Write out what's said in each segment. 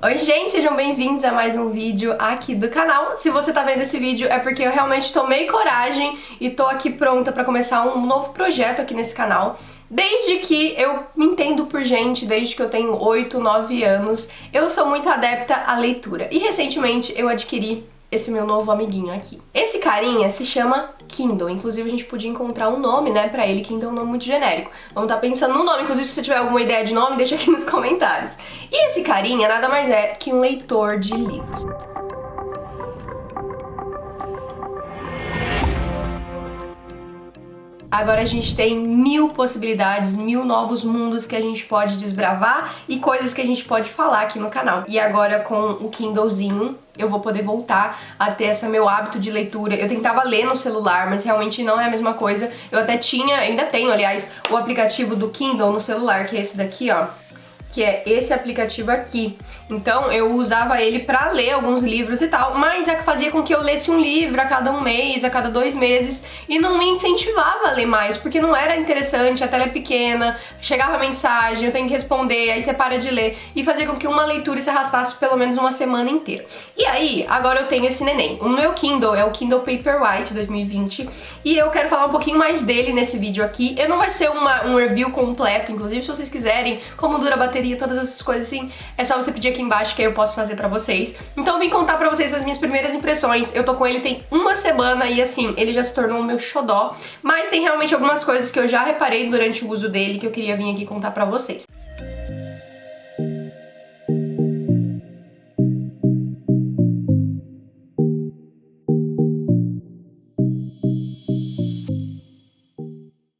Oi gente, sejam bem-vindos a mais um vídeo aqui do canal. Se você tá vendo esse vídeo é porque eu realmente tomei coragem e tô aqui pronta pra começar um novo projeto aqui nesse canal. Desde que eu me entendo por gente, desde que eu tenho 8, 9 anos, eu sou muito adepta à leitura. E recentemente eu adquiri esse meu novo amiguinho aqui. Esse carinha se chama Kindle, inclusive a gente podia encontrar um nome, né, pra ele, Kindle é um nome muito genérico. Vamos estar pensando no nome, inclusive se você tiver alguma ideia de nome, deixa aqui nos comentários. E esse carinha nada mais é que um leitor de livros. Agora a gente tem 1000 possibilidades, 1000 novos mundos que a gente pode desbravar e coisas que a gente pode falar aqui no canal. E agora com o Kindlezinho eu vou poder voltar a ter esse meu hábito de leitura. Eu tentava ler no celular, mas realmente não é a mesma coisa. Eu até tinha, ainda tenho, aliás, o aplicativo do Kindle no celular, que é esse daqui, ó. Que é esse aplicativo aqui. Então eu usava ele pra ler alguns livros e tal, mas é que fazia com que eu lesse um livro a cada um mês, a cada 2 meses, e não me incentivava a ler mais, porque não era interessante, a tela é pequena, chegava a mensagem, eu tenho que responder, aí você para de ler, e fazia com que uma leitura se arrastasse pelo menos uma semana inteira. E aí, agora eu tenho esse neném. O meu Kindle é o Kindle Paperwhite 2020, e eu quero falar um pouquinho mais dele nesse vídeo aqui. Eu não vai ser um review completo, inclusive se vocês quiserem, como dura a bateria, todas essas coisas assim, é só você pedir aqui embaixo que aí eu posso fazer pra vocês. Então eu vim contar pra vocês as minhas primeiras impressões. Eu tô com ele tem uma semana e assim, ele já se tornou o meu xodó, mas tem realmente algumas coisas que eu já reparei durante o uso dele que eu queria vir aqui contar pra vocês.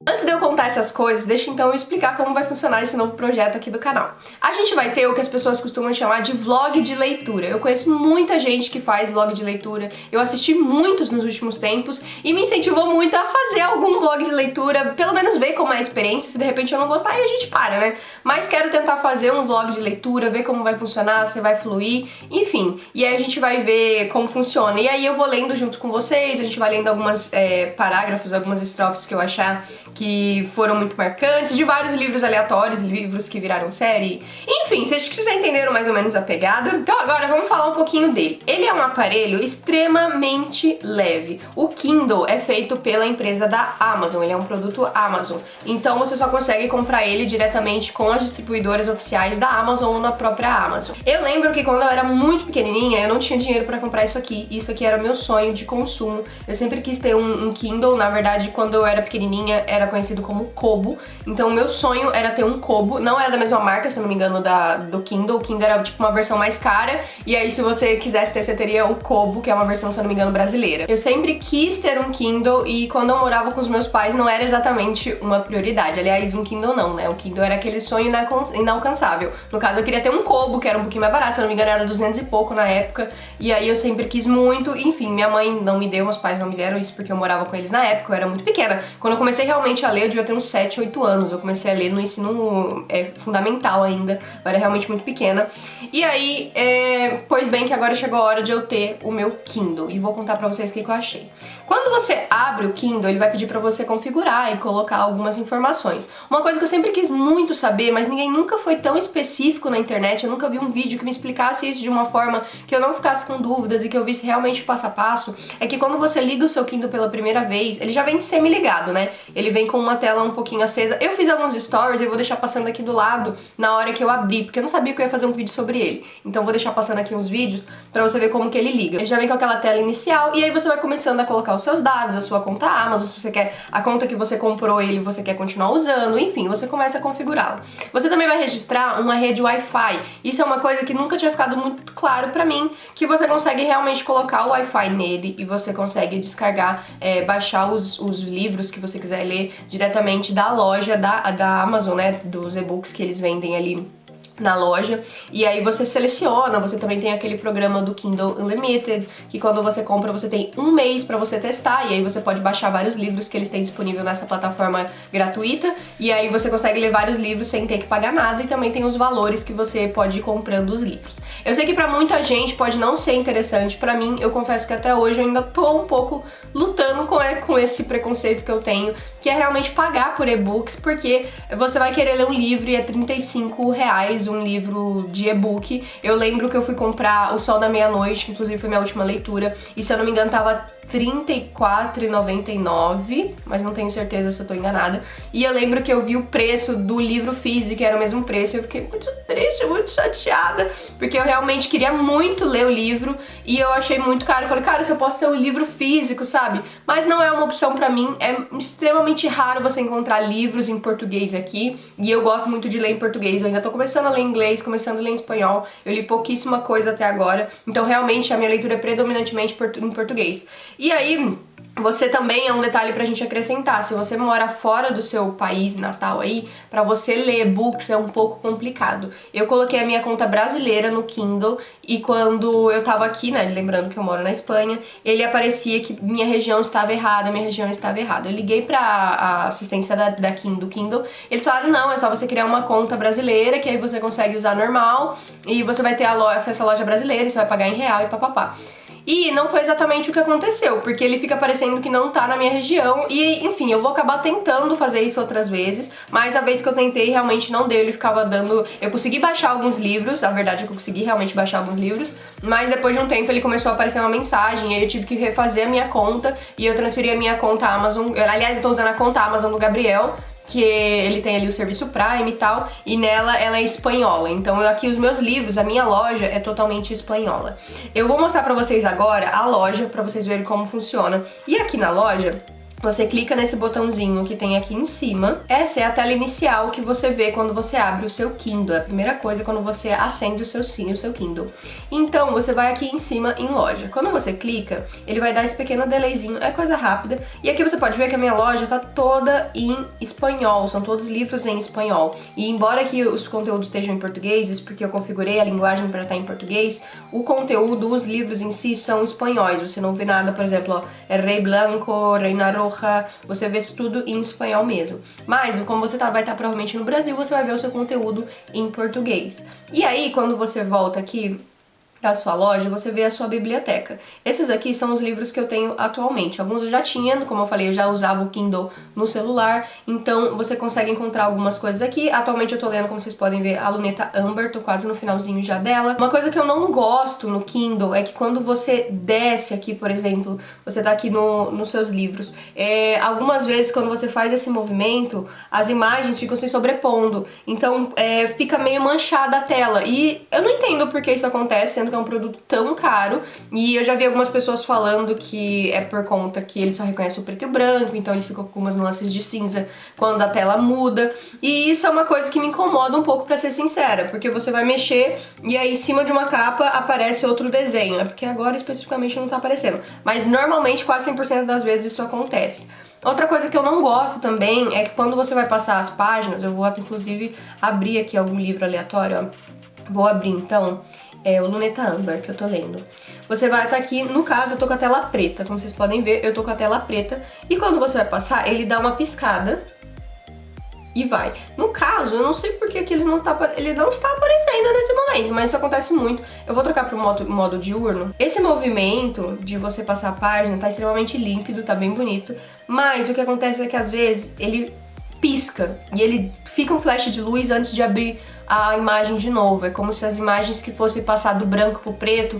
Antes de eu contar essas coisas, deixa então eu explicar como vai funcionar esse novo projeto aqui do canal. A gente vai ter o que as pessoas costumam chamar de vlog de leitura. Eu conheço muita gente que faz vlog de leitura, eu assisti muitos nos últimos tempos e me incentivou muito a fazer algum vlog de leitura, pelo menos ver como é a experiência, se de repente eu não gostar, aí a gente para, né? Mas quero tentar fazer um vlog de leitura, ver como vai funcionar, se vai fluir, enfim. E aí a gente vai ver como funciona. E aí eu vou lendo junto com vocês, a gente vai lendo algumas parágrafos, algumas estrofes que eu achar que foram muito marcantes, de vários livros aleatórios, livros que viraram série. Enfim, vocês já entenderam mais ou menos a pegada. Então agora vamos falar um pouquinho dele. Ele é um aparelho extremamente leve. O Kindle é feito pela empresa da Amazon, ele é um produto Amazon. Então você só consegue comprar ele diretamente com as distribuidoras oficiais da Amazon ou na própria Amazon. Eu lembro que quando eu era muito pequenininha, eu não tinha dinheiro pra comprar isso aqui. Isso aqui era meu sonho de consumo. Eu sempre quis ter um Kindle, na verdade, quando eu era pequenininha, era conhecido como Kobo, então o meu sonho era ter um Kobo, não é da mesma marca, se eu não me engano, do Kindle. O Kindle era tipo uma versão mais cara, e aí se você quisesse ter, você teria o Kobo, que é uma versão, se eu não me engano, brasileira. Eu sempre quis ter um Kindle e quando eu morava com os meus pais não era exatamente uma prioridade, aliás, um Kindle não, né, o Kindle era aquele sonho inalcançável. No caso, eu queria ter um Kobo, que era um pouquinho mais barato, se eu não me engano, era 200 e pouco na época, e aí eu sempre quis muito, enfim, minha mãe não me deu, meus pais não me deram isso porque eu morava com eles na época, eu era muito pequena. Quando eu comecei realmente a ler, eu devia ter uns 7, 8 anos. Eu comecei a ler no ensino fundamental ainda. Eu era realmente muito pequena. E aí, pois bem que agora chegou a hora de eu ter o meu Kindle. E vou contar pra vocês o que eu achei. Quando você abre o Kindle, ele vai pedir pra você configurar e colocar algumas informações. Uma coisa que eu sempre quis muito saber, mas ninguém nunca foi tão específico na internet, eu nunca vi um vídeo que me explicasse isso de uma forma que eu não ficasse com dúvidas e que eu visse realmente o passo a passo, é que quando você liga o seu Kindle pela primeira vez, ele já vem semi-ligado, né? Ele vem com uma tela um pouquinho acesa. Eu fiz alguns stories e eu vou deixar passando aqui do lado na hora que eu abri, porque eu não sabia que eu ia fazer um vídeo sobre ele. Então eu vou deixar passando aqui uns vídeos pra você ver como que ele liga. Ele já vem com aquela tela inicial e aí você vai começando a colocar os seus dados, a sua conta Amazon, se você quer a conta que você comprou ele, você quer continuar usando, enfim, você começa a configurá-lo. Você também vai registrar uma rede Wi-Fi. Isso é uma coisa que nunca tinha ficado muito claro pra mim, que você consegue realmente colocar o Wi-Fi nele e você consegue descarregar, baixar os livros que você quiser ler diretamente da loja da Amazon, né, dos e-books que eles vendem ali na loja, e aí você seleciona, você também tem aquele programa do Kindle Unlimited, que quando você compra você tem um mês pra você testar, e aí você pode baixar vários livros que eles têm disponível nessa plataforma gratuita, e aí você consegue ler vários livros sem ter que pagar nada, e também tem os valores que você pode ir comprando os livros. Eu sei que pra muita gente pode não ser interessante, pra mim, eu confesso que até hoje eu ainda tô um pouco lutando com esse preconceito que eu tenho, que é realmente pagar por e-books, porque você vai querer ler um livro e é R$35 um livro de e-book. Eu lembro que eu fui comprar O Sol da Meia-Noite, que inclusive foi minha última leitura, e se eu não me engano tava R$34,99, mas não tenho certeza se eu tô enganada. E eu lembro que eu vi o preço do livro físico, que era o mesmo preço, e eu fiquei muito triste, muito chateada, porque eu realmente queria muito ler o livro e eu achei muito caro. Eu falei, cara, se eu posso ter um livro físico, sabe? Mas não é uma opção pra mim, é extremamente raro você encontrar livros em português aqui, e eu gosto muito de ler em português. Eu ainda tô começando a ler inglês, começando a ler em espanhol, eu li pouquíssima coisa até agora, então realmente a minha leitura é predominantemente em português. E aí, você também é um detalhe pra gente acrescentar, se você mora fora do seu país natal aí, pra você ler e-books é um pouco complicado. Eu coloquei a minha conta brasileira no Kindle e quando eu tava aqui, né, lembrando que eu moro na Espanha, ele aparecia que minha região estava errada, minha região estava errada. Eu liguei pra assistência do Kindle, eles falaram, não, é só você criar uma conta brasileira, que aí você consegue usar normal e você vai ter acesso à loja brasileira, você vai pagar em real e papapá. E não foi exatamente o que aconteceu, porque ele fica parecendo que não tá na minha região e, enfim, eu vou acabar tentando fazer isso outras vezes, mas a vez que eu tentei realmente não deu, ele ficava dando... Eu consegui baixar alguns livros, a verdade é que eu consegui realmente baixar alguns livros, mas depois de um tempo ele começou a aparecer uma mensagem e aí eu tive que refazer a minha conta e eu transferi a minha conta Amazon... Aliás, eu tô usando a conta Amazon do Gabriel, que ele tem ali o serviço Prime e tal, e nela ela é espanhola. Então aqui os meus livros, a minha loja é totalmente espanhola. Eu vou mostrar pra vocês agora a loja, pra vocês verem como funciona. E aqui na loja, você clica nesse botãozinho que tem aqui em cima. Essa é a tela inicial que você vê quando você abre o seu Kindle. É a primeira coisa quando você acende o seu Kindle. Então, você vai aqui em cima em loja. Quando você clica, ele vai dar esse pequeno delayzinho. É coisa rápida. E aqui você pode ver que a minha loja tá toda em espanhol. São todos livros em espanhol. E embora aqui os conteúdos estejam em português, isso porque eu configurei a linguagem para estar em português, o conteúdo, os livros em si são espanhóis. Você não vê nada, por exemplo, ó, é Rei Blanco, Reina Roja, você vê tudo em espanhol mesmo. Mas, como você vai estar provavelmente no Brasil, você vai ver o seu conteúdo em português. E aí, quando você volta aqui da sua loja, você vê a sua biblioteca. Esses aqui são os livros que eu tenho atualmente. Alguns eu já tinha, como eu falei, eu já usava o Kindle no celular, então você consegue encontrar algumas coisas aqui. Atualmente eu tô lendo, como vocês podem ver, a Luneta Amber, tô quase no finalzinho já dela. Uma coisa que eu não gosto no Kindle é que quando você desce aqui, por exemplo, você tá aqui nos seus livros, algumas vezes quando você faz esse movimento, as imagens ficam se sobrepondo, então fica meio manchada a tela, e eu não entendo por que isso acontece, sendo que é um produto tão caro, e eu já vi algumas pessoas falando que é por conta que ele só reconhece o preto e o branco, então eles ficam com umas nuances de cinza quando a tela muda, e isso é uma coisa que me incomoda um pouco, pra ser sincera, porque você vai mexer e aí em cima de uma capa aparece outro desenho, é porque agora especificamente não tá aparecendo, mas normalmente quase 100% das vezes isso acontece. Outra coisa que eu não gosto também é que quando você vai passar as páginas, eu vou inclusive abrir aqui algum livro aleatório, ó. Vou abrir então o Luneta Amber que eu tô lendo. Você vai estar aqui, no caso eu tô com a tela preta, como vocês podem ver, eu tô com a tela preta, e quando você vai passar, ele dá uma piscada e vai. No caso, eu não sei porque que ele não está aparecendo nesse momento, mas isso acontece muito. Eu vou trocar para o modo diurno. Esse movimento de você passar a página tá extremamente límpido, tá bem bonito, mas o que acontece é que às vezes ele pisca e ele fica um flash de luz antes de abrir a imagem de novo. É como se as imagens que fossem passar do branco pro preto,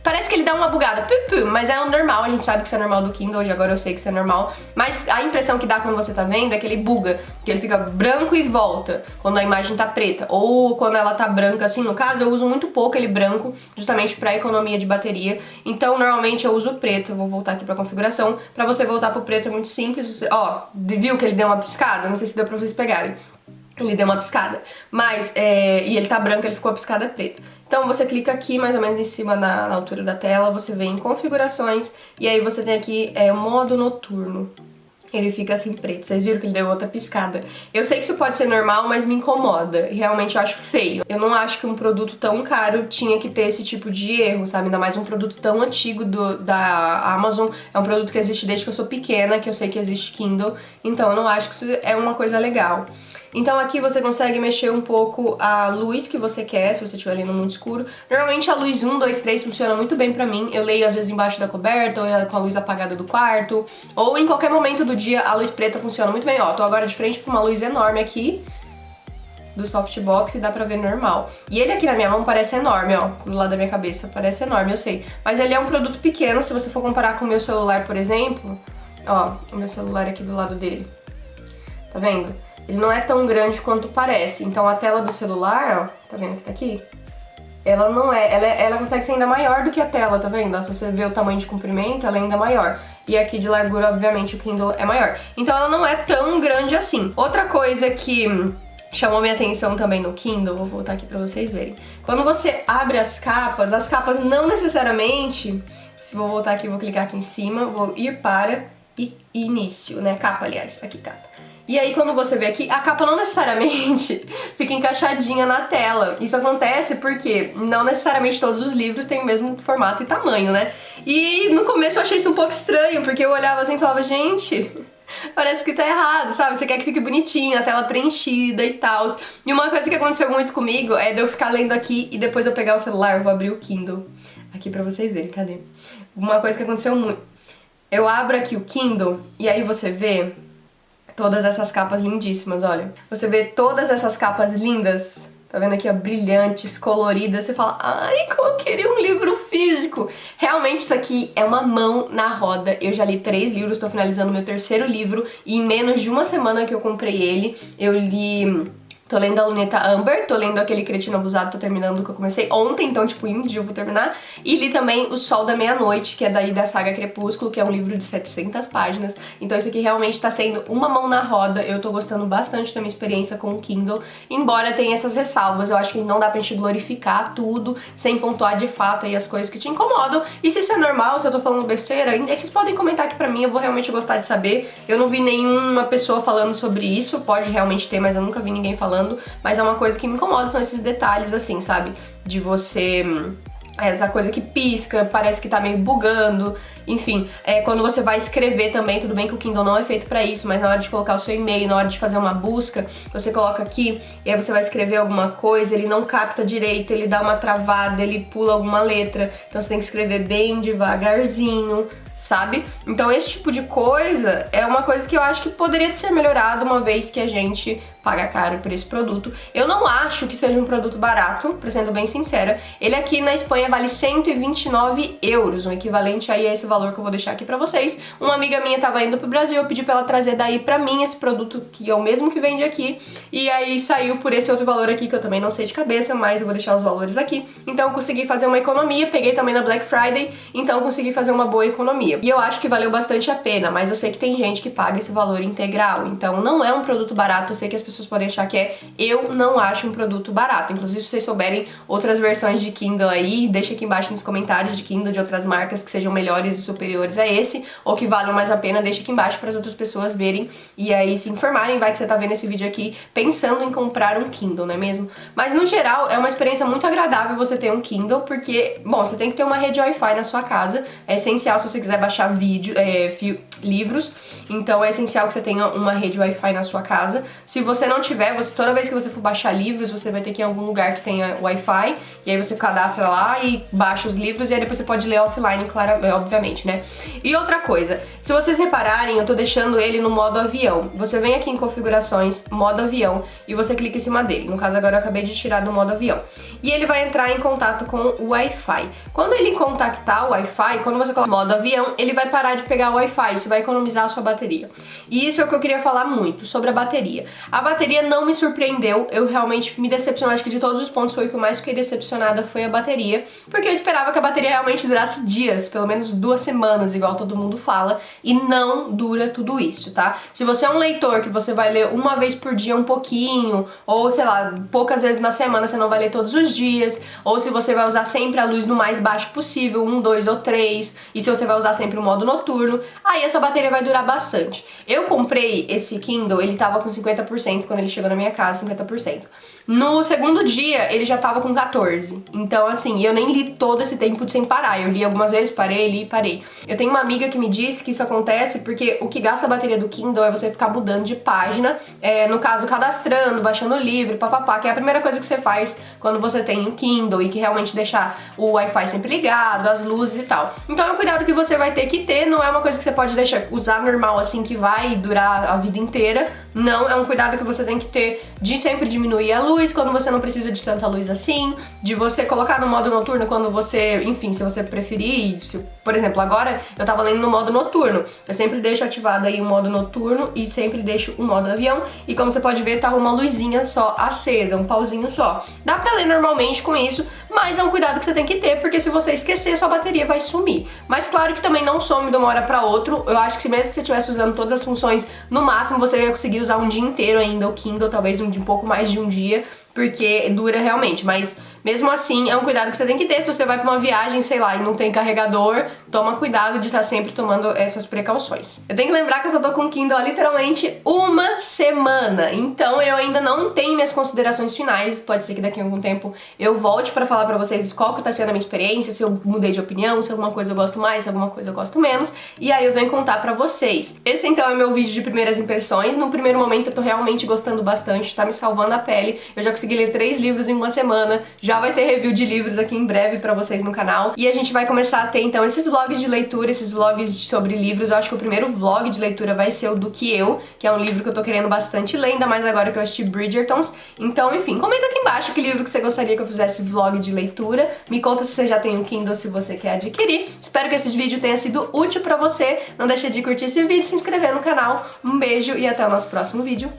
parece que ele dá uma bugada, mas é o normal, a gente sabe que isso é normal do Kindle, hoje agora eu sei que isso é normal, mas a impressão que dá quando você tá vendo é que ele buga, que ele fica branco e volta quando a imagem tá preta, ou quando ela tá branca, assim, no caso eu uso muito pouco ele branco, justamente pra economia de bateria, então normalmente eu uso preto. Eu vou voltar aqui pra configuração, pra você voltar pro preto é muito simples, ó, viu que ele deu uma piscada? Não sei se deu pra vocês pegarem. Ele deu uma piscada, mas, e ele tá branco, ele ficou a piscada preta. Então você clica aqui, mais ou menos em cima na altura da tela, você vem em configurações, e aí você tem aqui o modo noturno. Ele fica assim preto, vocês viram que ele deu outra piscada. Eu sei que isso pode ser normal, mas me incomoda, realmente eu acho feio. Eu não acho que um produto tão caro tinha que ter esse tipo de erro, sabe? Ainda mais um produto tão antigo da Amazon, é um produto que existe desde que eu sou pequena, que eu sei que existe Kindle, então eu não acho que isso é uma coisa legal. Então aqui você consegue mexer um pouco a luz que você quer, se você estiver lendo muito escuro. Normalmente a luz 1, 2, 3 funciona muito bem pra mim. Eu leio às vezes embaixo da coberta, ou com a luz apagada do quarto, ou em qualquer momento do dia a luz preta funciona muito bem. Ó, tô agora de frente pra uma luz enorme aqui do softbox e dá pra ver normal. E ele aqui na minha mão parece enorme, ó, do lado da minha cabeça, parece enorme, eu sei. Mas ele é um produto pequeno, se você for comparar com o meu celular, por exemplo, ó, o meu celular aqui do lado dele. Tá vendo? Ele não é tão grande quanto parece. Então a tela do celular, ó, tá vendo que tá aqui? Ela não é, ela consegue ser ainda maior do que a tela, tá vendo? Ó, se você vê o tamanho de comprimento, ela é ainda maior. E aqui de largura, obviamente, o Kindle é maior. Então ela não é tão grande assim. Outra coisa que chamou minha atenção também no Kindle, vou voltar aqui pra vocês verem. Quando você abre as capas não necessariamente... Vou voltar aqui, vou clicar aqui em cima, vou ir para início, né? Capa, aliás, aqui capa. E aí quando você vê aqui, a capa não necessariamente fica encaixadinha na tela. Isso acontece porque não necessariamente todos os livros têm o mesmo formato e tamanho, né? E no começo eu achei isso um pouco estranho, porque eu olhava assim e falava, gente, parece que tá errado, sabe? Você quer que fique bonitinho, a tela preenchida e tal. E uma coisa que aconteceu muito comigo é de eu ficar lendo aqui e depois eu pegar o celular, eu vou abrir o Kindle aqui pra vocês verem, cadê? Uma coisa que aconteceu muito. Eu abro aqui o Kindle e aí você vê todas essas capas lindíssimas, olha. Você vê todas essas capas lindas, tá vendo aqui, ó, brilhantes, coloridas. Você fala, ai, como eu queria um livro físico. Realmente isso aqui é uma mão na roda. Eu já li 3 livros, tô finalizando meu 3º livro e em menos de uma semana que eu comprei ele, eu li... Tô lendo a Luneta Amber, tô lendo aquele Cretino Abusado, tô terminando o que eu comecei ontem, então tipo, em um dia eu vou terminar. E li também O Sol da Meia-Noite, que é daí da saga Crepúsculo, que é um livro de 700 páginas. Então isso aqui realmente tá sendo uma mão na roda, eu tô gostando bastante da minha experiência com o Kindle. Embora tenha essas ressalvas, eu acho que não dá pra gente glorificar tudo, sem pontuar de fato aí as coisas que te incomodam. E se isso é normal, se eu tô falando besteira, aí vocês podem comentar aqui pra mim, eu vou realmente gostar de saber. Eu não vi nenhuma pessoa falando sobre isso, pode realmente ter, mas eu nunca vi ninguém falando. Mas é uma coisa que me incomoda, são esses detalhes assim, sabe? De você... essa coisa que pisca, parece que tá meio bugando, enfim, quando você vai escrever também, tudo bem que o Kindle não é feito pra isso, mas na hora de colocar o seu e-mail, na hora de fazer uma busca, você coloca aqui e aí você vai escrever alguma coisa, ele não capta direito, ele dá uma travada, ele pula alguma letra, então você tem que escrever bem devagarzinho, sabe? Então esse tipo de coisa é uma coisa que eu acho que poderia ser melhorado uma vez que a gente paga caro por esse produto. Eu não acho que seja um produto barato, pra sendo bem sincera. Ele aqui na Espanha vale 129 euros, um equivalente aí a esse valor que eu vou deixar aqui pra vocês. Uma amiga minha tava indo pro Brasil, eu pedi pra ela trazer daí pra mim esse produto, que é o mesmo que vende aqui, e aí saiu por esse outro valor aqui, que eu também não sei de cabeça, mas eu vou deixar os valores aqui. Então eu consegui fazer uma economia, peguei também na Black Friday, então eu consegui fazer uma boa economia. E eu acho que valeu bastante a pena, mas eu sei que tem gente que paga esse valor integral, então não é um produto barato, eu sei que as pessoas podem achar que é, eu não acho um produto barato. Inclusive, se vocês souberem outras versões de Kindle aí, deixa aqui embaixo nos comentários de Kindle de outras marcas que sejam melhores e superiores a esse, ou que valham mais a pena, deixa aqui embaixo para as outras pessoas verem e aí se informarem, vai que você tá vendo esse vídeo aqui pensando em comprar um Kindle, não é mesmo? Mas no geral, é uma experiência muito agradável você ter um Kindle, porque, bom, você tem que ter uma rede Wi-Fi na sua casa, é essencial se você quiser baixar livros, então é essencial que você tenha uma rede Wi-Fi na sua casa. Se você não tiver, toda vez que você for baixar livros, você vai ter que ir em algum lugar que tenha Wi-Fi, e aí você cadastra lá e baixa os livros, e aí depois você pode ler offline, claro, obviamente, né? E outra coisa, se vocês repararem, eu tô deixando ele no modo avião. Você vem aqui em configurações, modo avião, e você clica em cima dele. No caso agora eu acabei de tirar do modo avião. E ele vai entrar em contato com o Wi-Fi. Quando ele contactar o Wi-Fi, quando você coloca modo avião, ele vai parar de pegar o Wi-Fi, isso vai economizar a sua bateria. E isso é o que eu queria falar muito, sobre a bateria. A bateria não me surpreendeu, eu realmente me decepcionei, acho que de todos os pontos foi o que eu mais fiquei decepcionada foi a bateria, porque eu esperava que a bateria realmente durasse dias, pelo menos 2 semanas, igual todo mundo fala, e não dura tudo isso, tá? Se você é um leitor que você vai ler uma vez por dia um pouquinho, ou sei lá, poucas vezes na semana, você não vai ler todos os dias, ou se você vai usar sempre a luz no mais baixo possível, 1, 2 ou 3, e se você vai usar sempre o modo noturno, aí a sua bateria vai durar bastante. Eu comprei esse Kindle, ele tava com 50% 50%, quando ele chegou na minha casa, 50%. No segundo dia, ele já tava com 14. Então, assim, eu nem li todo esse tempo sem parar. Eu li algumas vezes, parei, li e parei. Eu tenho uma amiga que me disse que isso acontece porque o que gasta a bateria do Kindle é você ficar mudando de página, no caso, cadastrando, baixando o livro, papapá, que é a primeira coisa que você faz quando você tem um Kindle e que realmente deixar o Wi-Fi sempre ligado, as luzes e tal. Então é um cuidado que você vai ter que ter, não é uma coisa que você pode deixar usar normal assim que vai durar a vida inteira. Não, é um cuidado que você tem que ter de sempre diminuir a luz quando você não precisa de tanta luz assim, de você colocar no modo noturno quando você, enfim, se você preferir isso. Por exemplo, agora eu tava lendo no modo noturno. Eu sempre deixo ativado aí o modo noturno e sempre deixo o modo avião. E como você pode ver, tá uma luzinha só acesa, um pauzinho só. Dá pra ler normalmente com isso, mas é um cuidado que você tem que ter, porque se você esquecer, sua bateria vai sumir. Mas claro que também não some de uma hora pra outra. Eu acho que mesmo que você estivesse usando todas as funções, no máximo você ia conseguir usar um dia inteiro ainda o Kindle, talvez um pouco mais de um dia, porque dura realmente, mas mesmo assim é um cuidado que você tem que ter. Se você vai pra uma viagem, sei lá, e não tem carregador, toma cuidado de estar sempre tomando essas precauções. Eu tenho que lembrar que eu só tô com o Kindle há literalmente uma semana, então eu ainda não tenho minhas considerações finais. Pode ser que daqui a algum tempo eu volte pra falar pra vocês qual que tá sendo a minha experiência, se eu mudei de opinião, se alguma coisa eu gosto mais, se alguma coisa eu gosto menos, e aí eu venho contar pra vocês. Esse então é meu vídeo de primeiras impressões. No primeiro momento eu tô realmente gostando bastante, tá me salvando a pele. Eu já consegui ler 3 livros em uma semana, já vai ter review de livros aqui em breve pra vocês no canal. E a gente vai começar a ter então esses vlogs de leitura, esses vlogs sobre livros. Eu acho que o primeiro vlog de leitura vai ser o do Que Eu, que é um livro que eu tô querendo bastante ler, ainda mais agora que eu assisti Bridgertons. Então, enfim, comenta aqui embaixo que livro que você gostaria que eu fizesse vlog de leitura. Me conta se você já tem um Kindle, se você quer adquirir. Espero que esse vídeo tenha sido útil pra você. Não deixa de curtir esse vídeo, se inscrever no canal. Um beijo e até o nosso próximo vídeo.